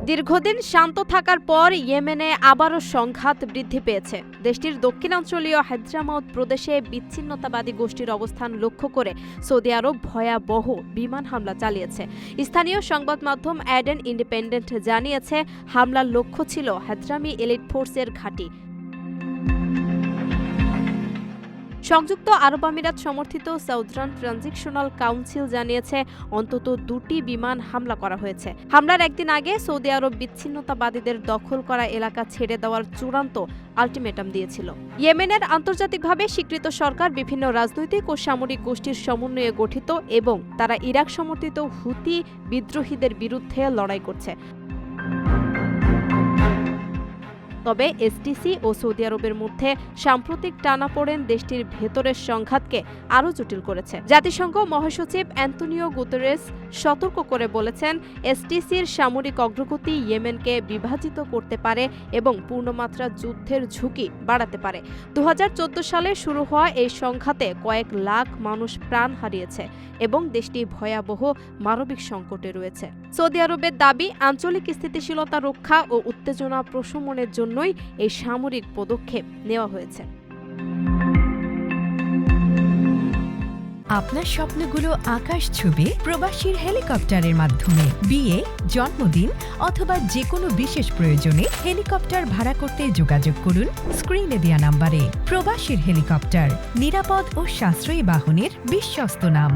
দীর্ঘদিন শান্ত থাকার পর ইয়েমেনে আবারও সংঘাত বৃদ্ধি পেয়েছে। দেশটির দক্ষিণাঞ্চলীয় হায়দ্রামাউত প্রদেশে বিচ্ছিন্নতাবাদী গোষ্ঠীর অবস্থান লক্ষ্য করে সৌদি আরব ভয়াবহ বিমান হামলা চালিয়েছে। স্থানীয় সংবাদ মাধ্যম অ্যাডেন ইন্ডিপেন্ডেন্ট জানিয়েছে, হামলার লক্ষ্য ছিল হায়দ্রামি এলিট ফোর্সের ঘাঁটি। সংযুক্ত আরব আমিরাত সমর্থিত সাউদার্ন ট্রানজিশনাল কাউন্সিল জানিয়েছে, অন্তত 2টি বিমান হামলা করা হয়েছে। হামলার একদিন আগে সৌদি আরব বিচ্ছিন্নতাবাদীদের দখল করা এলাকা ছেড়ে দেওয়ার চূড়ান্ত আলটিমেটাম দিয়েছিল। ইয়েমেনের আন্তর্জাতিকভাবে স্বীকৃত সরকার বিভিন্ন রাজনৈতিক ও সামরিক গোষ্ঠীর সমন্বয়ে গঠিত এবং তারা ইরাক সমর্থিত হুতি বিদ্রোহীদের বিরুদ্ধে লড়াই করছে। তবে এসটিসি ও সৌদি আরবের মধ্যে সাম্প্রতিক টানাপোড়েন দেশটির ভেতরের সংঘাতকে আরও জটিল করেছে। জাতিসংঘ মহাসচিব অ্যান্তোনিও গুতেরেস সতর্ক করে বলেছেন, এসটিসির সামরিক অগ্রগতি ইয়েমেনকে বিভাজিত করতে পারে এবং পূর্ণমাত্রা যুদ্ধের ঝুঁকি বাড়াতে পারে। 2014 সালে শুরু হওয়া এই সংঘাতে কয়েক লাখ মানুষ প্রাণ হারিয়েছে এবং দেশটি ভয়াবহ মানবিক সংকটে রয়েছে। সৌদি আরবের দাবি, আঞ্চলিক স্থিতিশীলতা রক্ষা ও উত্তেজনা প্রশমনের জন্যই এই সামরিক পদক্ষেপ নেওয়া হয়েছে। আপনার স্বপ্নগুলো আকাশ ছুবে প্রবাসীর হেলিকপ্টারের মাধ্যমে। বিয়ে, জন্মদিন অথবা যে কোনো বিশেষ প্রয়োজনে হেলিকপ্টার ভাড়া করতে যোগাযোগ করুন স্ক্রিনে দেয়া নাম্বারে। প্রবাসীর হেলিকপ্টার, নিরাপদ ও সাশ্রয়ী বাহনের বিশ্বস্ত নাম।